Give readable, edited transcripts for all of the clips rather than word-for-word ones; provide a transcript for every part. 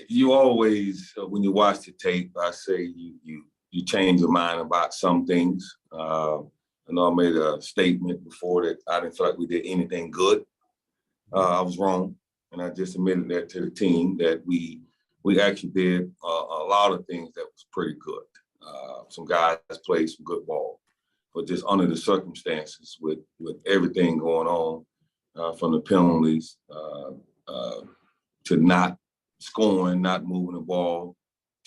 you always, when you watch the tape, I say you change your mind about some things. I know I made a statement before that I didn't feel like we did anything good. I was wrong, and I just admitted that to the team that we actually did a lot of things that was pretty good. Some guys played some good ball, but just under the circumstances with everything going on, from the penalties to not scoring, not moving the ball,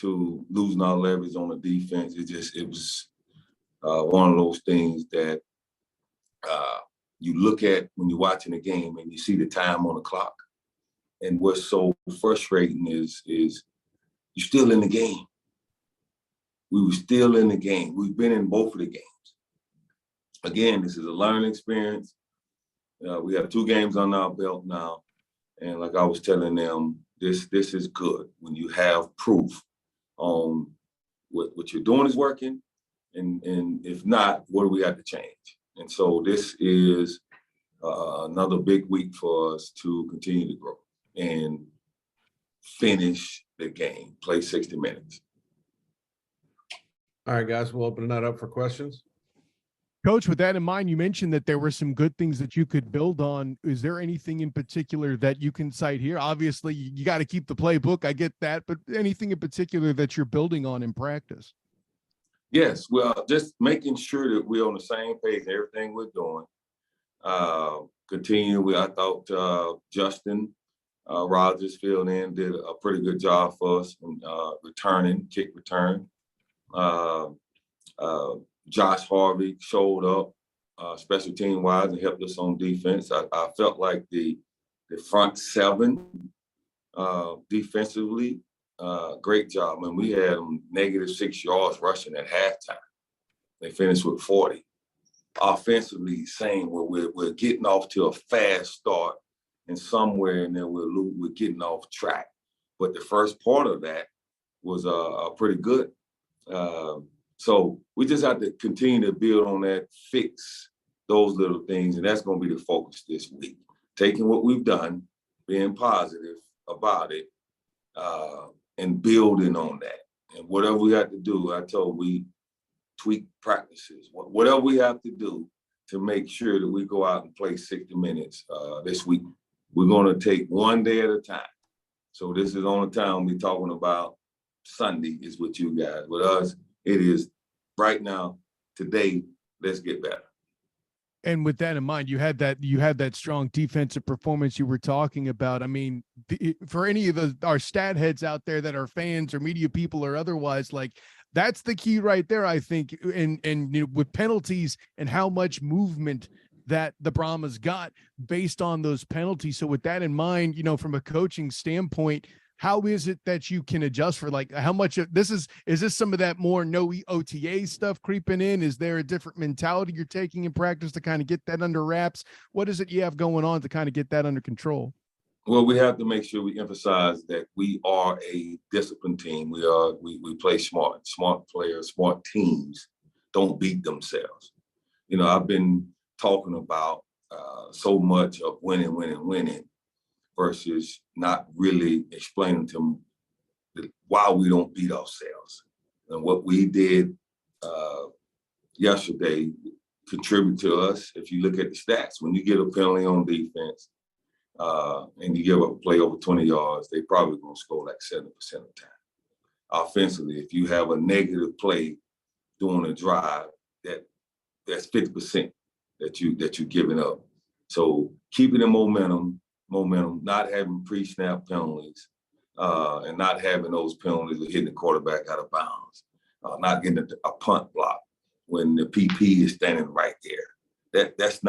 to losing our leverage on the defense. It was one of those things that you look at when you're watching the game and you see the time on the clock. And what's so frustrating is you're still in the game. We were still in the game. We've been in both of the games. Again, this is a learning experience. We have 2 games on our belt now. And like I was telling them, this is good when you have proof on what you're doing is working. And if not, what do we have to change? And so this is another big week for us to continue to grow and finish the game, play 60 minutes. All right, guys, we'll open that up for questions. Coach, with that in mind, you mentioned that there were some good things that you could build on. Is there anything in particular that you can cite here? Obviously, you got to keep the playbook. I get that. But anything in particular that you're building on in practice? Yes, well, just making sure that we're on the same page, everything we're doing. I thought Justin Rogers filled in, did a pretty good job for us in kick return. Josh Harvey showed up special team wise and helped us on defense. I felt like the front 7 defensively, great job. And we had them -6 yards rushing at halftime. They finished with 40. Offensively, same, where we're getting off to a fast start, and somewhere in there we're getting off track. But the first part of that was pretty good. So we just have to continue to build on that, fix those little things, and that's going to be the focus this week. Taking what we've done, being positive about it, and building on that. And whatever we have to do, we tweak practices, whatever we have to do to make sure that we go out and play 60 minutes this week. We're going to take one day at a time. So this is the only time we're talking about Sunday is with you guys. With us, it is right now, today, let's get better. And with that in mind, you had that strong defensive performance you were talking about. I mean, for any of our stat heads out there that are fans or media people or otherwise, like, that's the key right there, I think. And you know, with penalties and how much movement that the Brahmas got based on those penalties. So with that in mind, you know, from a coaching standpoint, how is it that you can adjust for, like, how much of this is this some of that more no OTA stuff creeping in? Is there a different mentality you're taking in practice to kind of get that under wraps? What is it you have going on to kind of get that under control? Well, we have to make sure we emphasize that we are a disciplined team. We play smart players, smart teams don't beat themselves. You know, I've been talking about so much of winning versus not really explaining to them why we don't beat ourselves. And what we did yesterday contribute to us. If you look at the stats, when you get a penalty on defense and you give up a play over 20 yards, they probably gonna score like 70% of the time. Offensively, if you have a negative play during a drive, that's 50% that you're giving up. So keeping the momentum, not having pre-snap penalties, and not having those penalties of hitting the quarterback out of bounds, not getting a punt block when the PP is standing right there. That's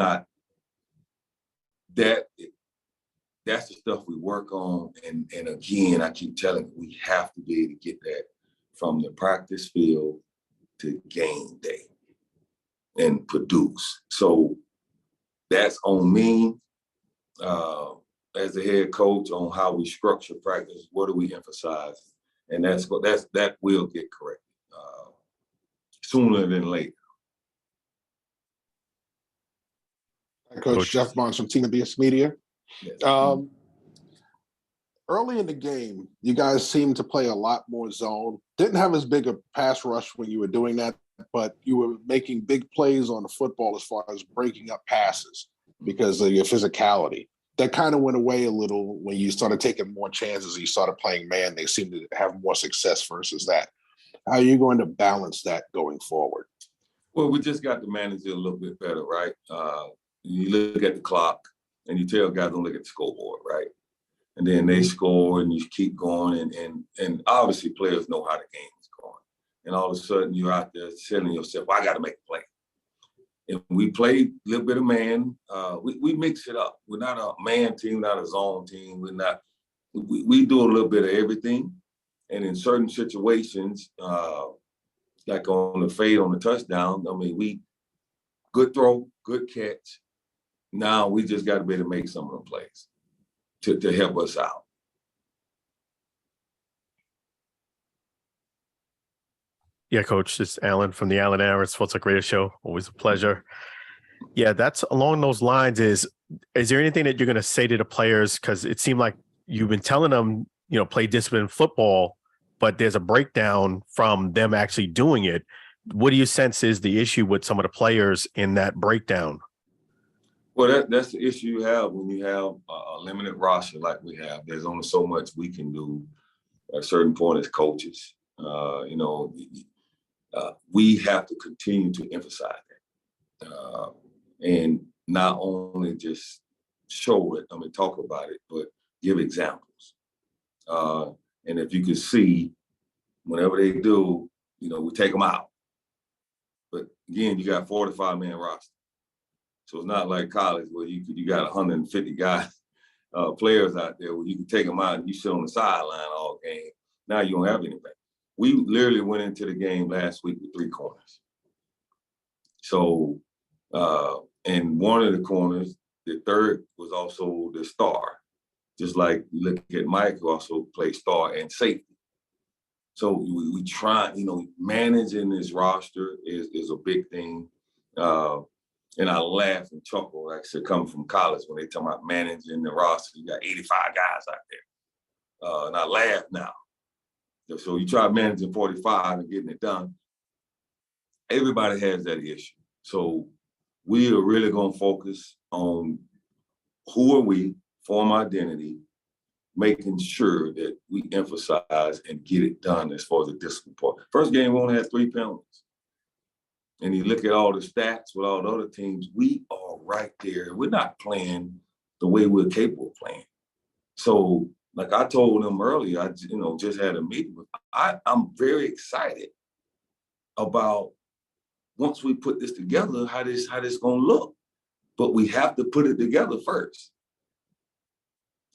the stuff we work on. And again, I keep telling you, we have to be able to get that from the practice field to game day and produce. So that's on me as the head coach on how we structure practice. What do we emphasize? And that will get corrected sooner than later. Coach Jeff Barnes from Team EST Media. Yes. early in the game, you guys seemed to play a lot more zone. Didn't have as big a pass rush when you were doing that, but you were making big plays on the football as far as breaking up passes because of your physicality. That kind of went away a little when you started taking more chances. You started playing man. They seemed to have more success versus that. How are you going to balance that going forward? Well, we just got to manage it a little bit better, right? You look at the clock and you tell guys don't look at the scoreboard, right? And then they score and you keep going. And obviously players know how the game is going. And all of a sudden you're out there telling yourself, well, I got to make a play. And we play a little bit of man. We mix it up. We're not a man team, not a zone team. We do a little bit of everything. And in certain situations, like on the fade on the touchdown, I mean, we good throw, good catch. Now we just got to be able to make some of the plays to help us out. Yeah, Coach, this is Alan from the Alan Aaron Sports Talk Radio Show. Always a pleasure. Yeah, that's along those lines. Is there anything that you're going to say to the players? Because it seemed like you've been telling them, play disciplined football, but there's a breakdown from them actually doing it. What do you sense is the issue with some of the players in that breakdown? Well, that's the issue you have when you have a limited roster like we have. There's only so much we can do at a certain point as coaches. We have to continue to emphasize that. And not only just show it, talk about it, but give examples. And if you can see, whenever they do, we take them out. But again, you got 45-man roster. So it's not like college where you got 150 guys, players out there where you can take them out and you sit on the sideline all game. Now you don't have anything. We literally went into the game last week with 3 corners. So, and one of the corners, the third was also the star. Just like you look at Mike, who also plays star and safety. So we try, managing this roster is a big thing. And I laugh and chuckle, like I said, coming from college when they talk about managing the roster. You got 85 guys out there. And I laugh now. So you try managing 45 and getting it done. Everybody has that issue. So we are really going to focus on who are we, form identity, making sure that we emphasize and get it done as far as the discipline part. First game, we only had 3 penalties. And you look at all the stats with all the other teams, we are right there. We're not playing the way we're capable of playing. So, like I told them earlier, I just had a meeting with. I'm very excited about once we put this together, how this gonna look. But we have to put it together first.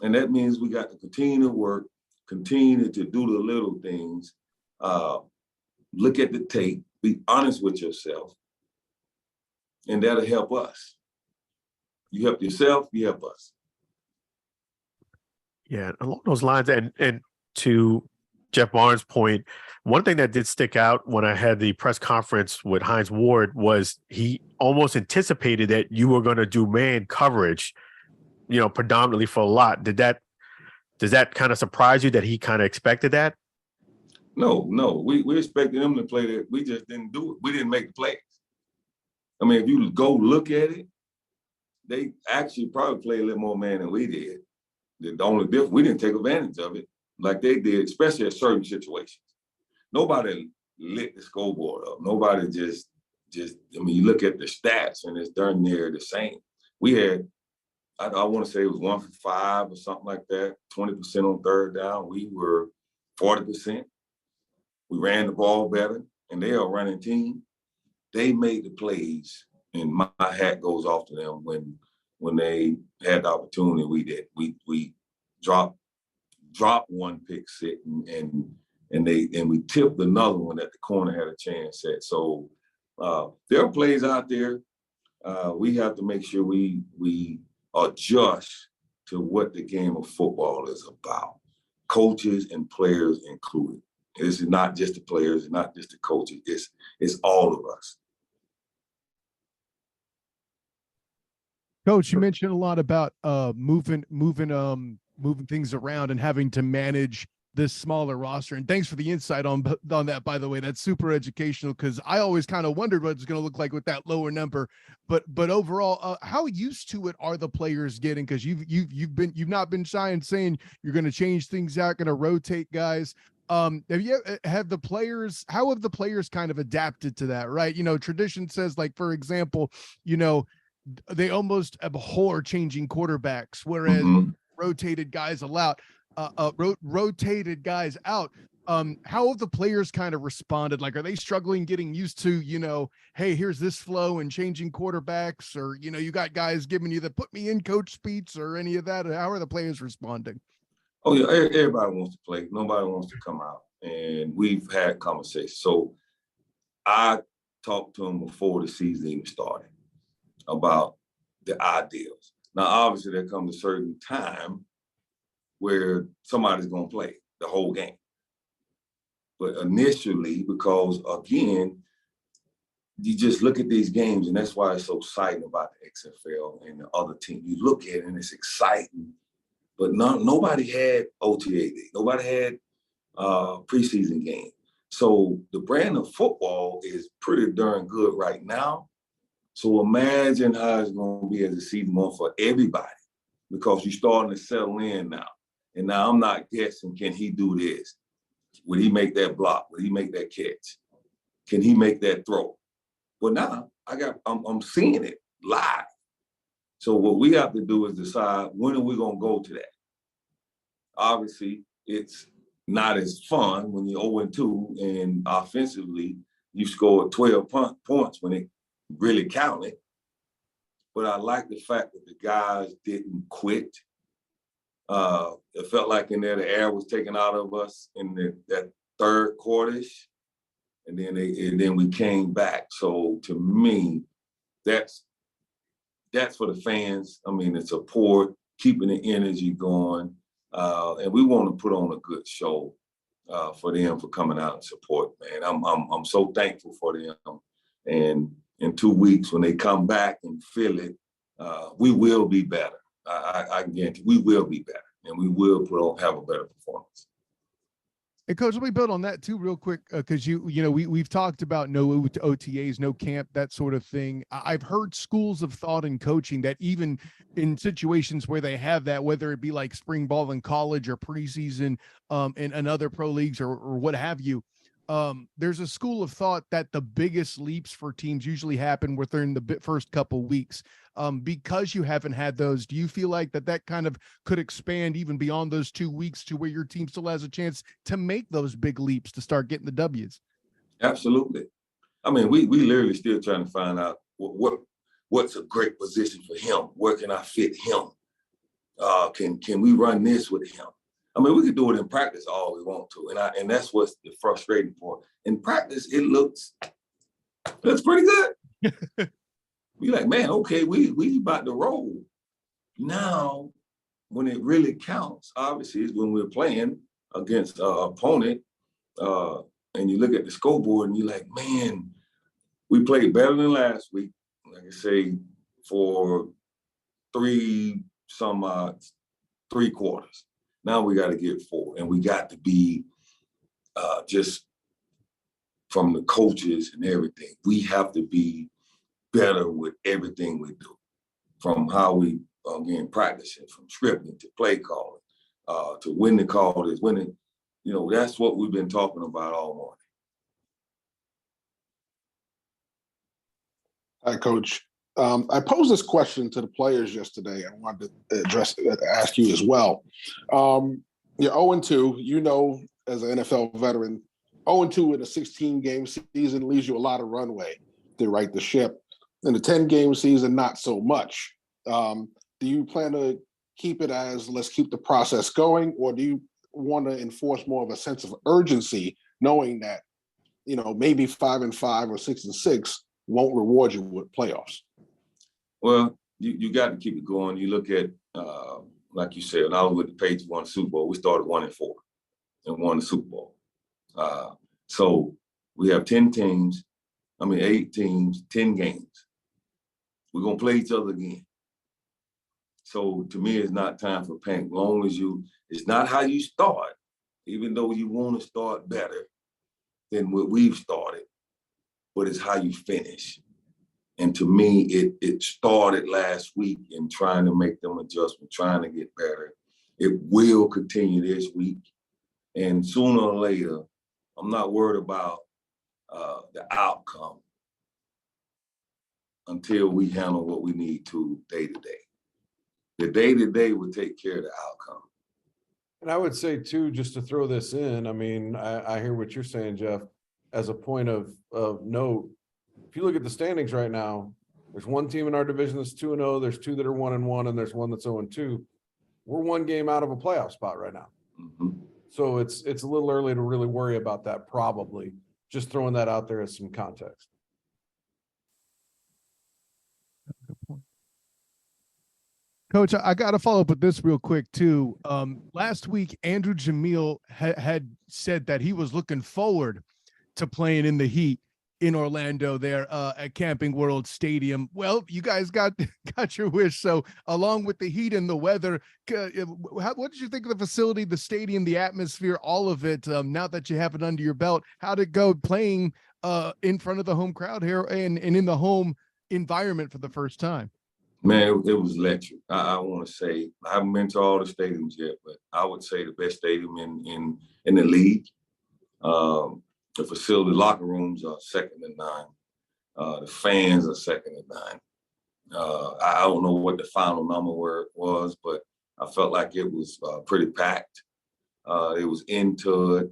And that means we got to continue to work, continue to do the little things, look at the tape, be honest with yourself, and that'll help us. You help yourself, you help us. Yeah, along those lines, and to Jeff Barnes' point, one thing that did stick out when I had the press conference with Hines Ward was he almost anticipated that you were going to do man coverage, predominantly for a lot. Does that kind of surprise you that he kind of expected that? No. We expected him to play that. We just didn't do it. We didn't make the plays. If you go look at it, they actually probably played a little more man than we did. The only difference, we didn't take advantage of it like they did, especially in certain situations. Nobody lit the scoreboard up. Nobody just. You look at the stats and it's darn near the same. We had, I want to say it was 1 for 5 or something like that. 20% on third down. We were 40%. We ran the ball better, and they are a running team. They made the plays, and my hat goes off to them when they had the opportunity. We did. We dropped one pick six, and we tipped another one that the corner had a chance at. So there are plays out there. We have to make sure we adjust to what the game of football is about. Coaches and players included. This is not just the players, it's not just the coaches. It's all of us. Coach, you mentioned a lot about moving moving things around and having to manage this smaller roster. And thanks for the insight on that, by the way. That's super educational, because I always kind of wondered what it's going to look like with that lower number. But overall, how used to it are the players getting? Because you've not been shy in saying you're going to change things out, going to rotate guys. How have the players kind of adapted to that? Right, tradition says, like, for example, they almost abhor changing quarterbacks, whereas rotated guys rotated guys out. How have the players kind of responded? Like, are they struggling getting used to, hey, here's this flow and changing quarterbacks, or, you got guys giving you the put me in coach speech or any of that? How are the players responding? Oh, yeah, everybody wants to play. Nobody wants to come out. And we've had conversations. So I talked to them before the season even started about the ideals. Now, obviously, there comes a certain time where somebody's going to play the whole game. But initially, because, again, you just look at these games, and that's why it's so exciting about the XFL and the other team. You look at it, and it's exciting. But nobody had OTA day. Nobody had preseason game. So the brand of football is pretty darn good right now. So imagine how it's going to be as a season going for everybody, because you're starting to settle in now. And now I'm not guessing, can he do this? Will he make that block? Will he make that catch? Can he make that throw? Well, now I'm seeing it live. So what we have to do is decide, when are we going to go to that? Obviously, it's not as fun when you're 0-2 and offensively you scored 12 points when it really counted. But I like the fact that the guys didn't quit. It felt like in there the air was taken out of us in that third quarter-ish, and then we came back. So to me, that's for the fans. I mean, the support, keeping the energy going, and we want to put on a good show for them for coming out and support. Man, I'm so thankful for them. And in 2 weeks, when they come back and feel it, we will be better. I guarantee we will be better, and we will have a better performance. And Coach, let me build on that too, real quick, because we've talked about no OTAs, no camp, that sort of thing. I've heard schools of thought in coaching that even in situations where they have that, whether it be like spring ball in college or preseason in other pro leagues or what have you, there's a school of thought that the biggest leaps for teams usually happen within the first couple weeks. Because you haven't had those, do you feel like that kind of could expand even beyond those 2 weeks to where your team still has a chance to make those big leaps to start getting the W's? Absolutely. I mean, we literally still trying to find out what's a great position for him. Where can I fit him? Can we run this with him? I mean, we can do it in practice all we want to, and that's what's the frustrating part. In practice, it looks pretty good. We like, man, okay, we about to roll. Now, when it really counts, obviously, is when we're playing against an opponent, and you look at the scoreboard and you're like, man, we played better than last week. Like I say, for 3 quarters. Now we got to get 4, and we got to be just from the coaches and everything. We have to be better with everything we do, from how we again practicing, from scripting to play calling, to when the call is winning. That's what we've been talking about all morning. Hi, Coach. I posed this question to the players yesterday. I wanted to ask you as well. You're 0-2. As an NFL veteran, 0-2 in a 16-game season leaves you a lot of runway to right the ship. In a 10-game season, not so much. Do you plan to keep it as let's keep the process going, or do you want to enforce more of a sense of urgency, knowing that maybe 5-5 or 6-6 won't reward you with playoffs? Well, you got to keep it going. You look at, like you said, when I was with the Patriots, won the Super Bowl. We started 1-4 and won the Super Bowl. So we have 8 teams, 10 games. We're going to play each other again. So to me, it's not time for panic. Long as it's not how you start, even though you want to start better than what we've started, but it's how you finish. And to me, it started last week in trying to make them adjustments, trying to get better. It will continue this week. And sooner or later, I'm not worried about the outcome until we handle what we need to day to day. The day to day will take care of the outcome. And I would say too, just to throw this in, I mean, I hear what you're saying, Jeff, as a point of note. If you look at the standings right now, there's one team in our division that's 2-0, there's two that are 1-1, and there's one that's 0-2. We're one game out of a playoff spot right now. Mm-hmm. So it's a little early to really worry about that, probably. Just throwing that out there as some context. Coach, I got to follow up with this real quick too. Last week, Andrew Jamil had said that he was looking forward to playing in the heat in Orlando there at Camping World Stadium. Well, you guys got your wish. So along with the heat and the weather, what did you think of the facility, the stadium, the atmosphere, all of it? Now that you have it under your belt, how'd it go playing in front of the home crowd here and in the home environment for the first time? Man, it was electric. I want to say, I haven't been to all the stadiums yet, but I would say the best stadium in the league. The facility locker rooms are second to none. The fans are second to none. I don't know what the final number was, but I felt like it was pretty packed. It was into it.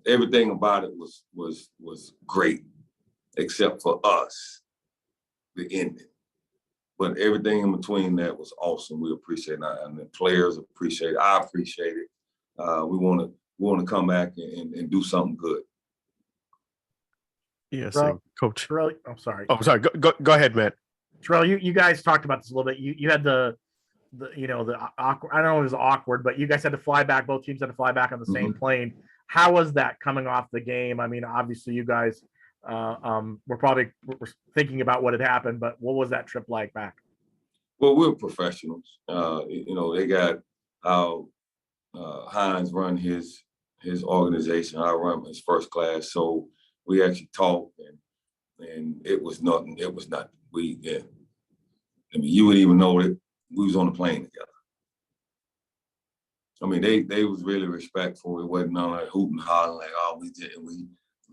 Everything about it was great, except for us, the ending. But everything in between that was awesome. We appreciate it, and the players appreciate it. I appreciate it. We want to come back and do something good. Yes, Terrell, Coach. Terrell, I'm sorry. Oh, sorry. Go ahead, Matt. Terrell, you guys talked about this a little bit. You had the awkward. I don't know if it was awkward, but you guys had to fly back. Both teams had to fly back on the same plane. How was that coming off the game? I mean, obviously, you guys were thinking about what had happened, but what was that trip like back? Well, we're professionals. They got how Hines run his organization. I run his first class, so we actually talked, and it was nothing. It was nothing. I mean, you wouldn't even know that we was on the plane together. I mean, they was really respectful. It wasn't none like hooting and hollering like, oh, we didn't.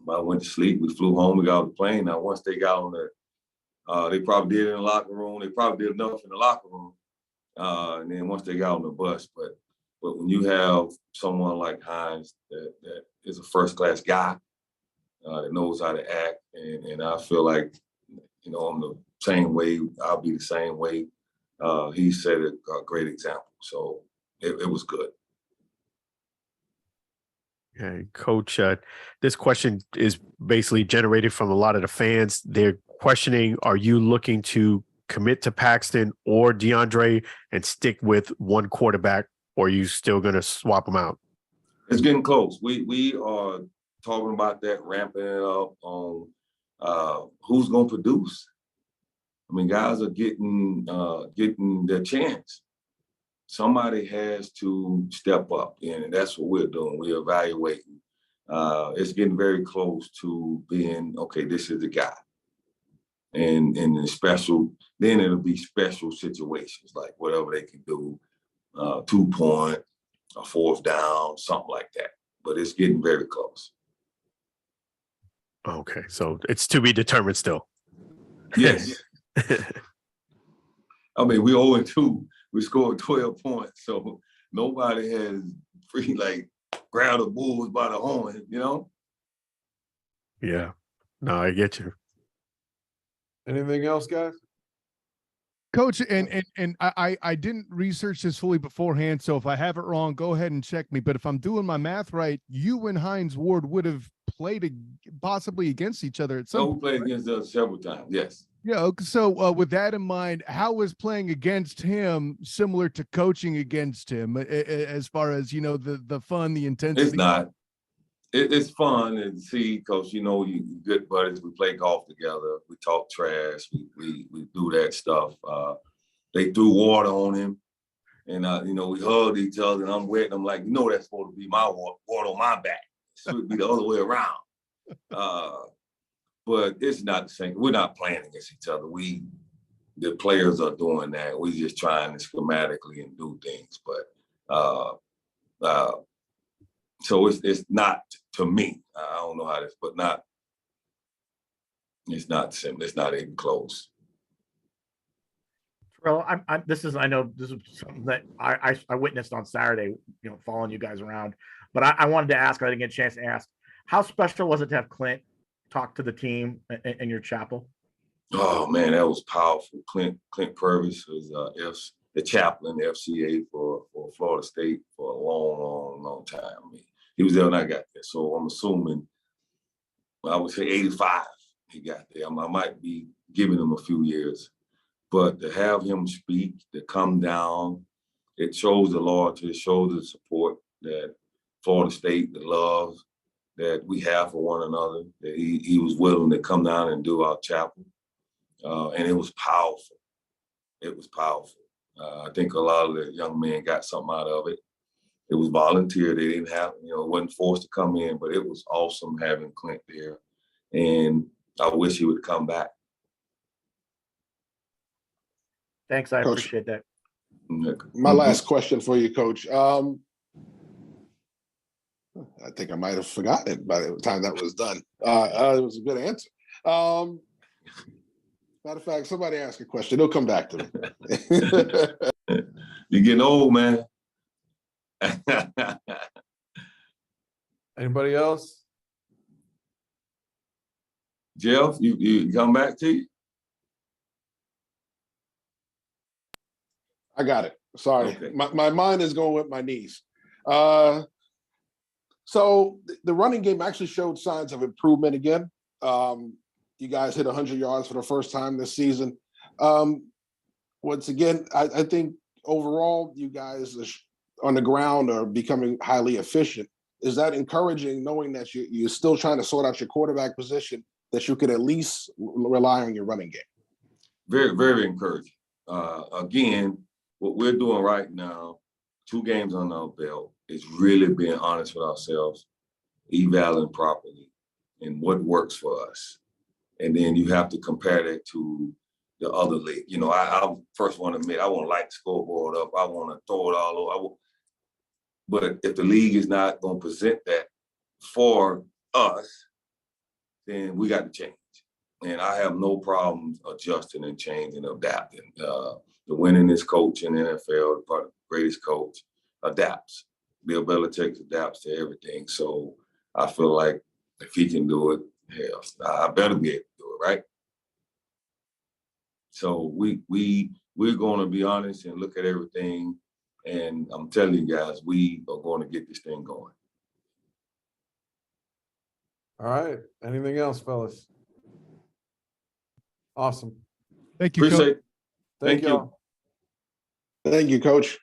I went to sleep. We flew home. We got on the plane. Now, once they got on there, they probably did it in the locker room. They probably did enough in the locker room. And then once they got on the bus, but when you have someone like Hines that is a first-class guy, that knows how to act, and I feel like, I'm the same way. I'll be the same way. He set a great example. So it was good. Okay, Coach, this question is basically generated from a lot of the fans. They're questioning, are you looking to commit to Paxton or DeAndre and stick with one quarterback, or are you still going to swap them out? It's getting close. We are talking about that, ramping it up on who's going to produce. I mean, guys are getting their chance. Somebody has to step up, and that's what we're doing. We're evaluating. It's getting very close to being, okay, this is the guy. And then it'll be special situations, like whatever they can do, 2-point, a fourth down, something like that. But it's getting very close. Okay, so it's to be determined still. Yes. I mean, we 0-2. We scored 12 points, so nobody has grabbed the Bulls by the horn, Yeah. No, I get you. Anything else, guys? Coach, and I didn't research this fully beforehand, so if I have it wrong, go ahead and check me. But if I'm doing my math right, you and Hines Ward would have played possibly against each other at some point. We played against us several times, yes. Yeah. So with that in mind, how was playing against him similar to coaching against him as far as, the fun, the intensity? It's not. It's fun to see, because, you good buddies. We play golf together. We talk trash. We do that stuff. they threw water on him. And, you know, we hugged each other, and I'm wet, and I'm like, you know, that's supposed to be my water on my back. It should be the other way around. But it's not the same. We're not playing against each other. The players are doing that. We're just trying to schematically and do things. But so it's not, to me, I don't know how this, but not, it's not simple. It's not even close. Terrell, I know this is something that I witnessed on Saturday, you know, following you guys around. But I wanted to ask, I didn't get a chance to ask, how special was it to have Clint talk to the team in your chapel? Oh man, that was powerful. Clint Purvis was the chaplain, the FCA for Florida State for a long time. I mean, he was there when I got there, so I'm assuming, I would say 85 he got there. I might be giving him a few years. But to have him speak, to come down, it shows the loyalty, it shows the support that Florida State, the love that we have for one another, that he was willing to come down and do our chapel. And it was powerful. It was powerful. I think a lot of the young men got something out of it. It was volunteer. They didn't have, you know, wasn't forced to come in, but it was awesome having Clint there. And I wish he would come back. Thanks, I Coach, appreciate that. My last question for you, Coach. I think I might have forgotten it by the time that was done. It was a good answer. Matter of fact, somebody ask a question. It'll come back to me. You're getting old, man. Anybody else? Jeff, you come back to you? I got it. Sorry. Okay. My mind is going with my knees. So the running game actually showed signs of improvement again. You guys hit 100 yards for the first time this season. Once again, I think overall you guys on the ground are becoming highly efficient. Is that encouraging, knowing that you're still trying to sort out your quarterback position, that you could at least rely on your running game? Very, very encouraging. Again, what we're doing right now, 2 games on our belt, is really being honest with ourselves, evaluating properly, and what works for us. And then you have to compare that to the other league. You know, I first want to admit, I want to light the scoreboard up. I want to throw it all over. But if the league is not going to present that for us, then we got to change. And I have no problems adjusting and changing, adapting. The winningest coach in the NFL, the greatest coach, adapts. Bill Belichick adapts to everything. So I feel like if he can do it, hell, I better be able to do it, right? So we're going to be honest and look at everything. And I'm telling you guys, we are going to get this thing going. All right. Anything else, fellas? Awesome. Thank you, Coach. Appreciate it. Thank Thank you. y'all. Thank you, Coach.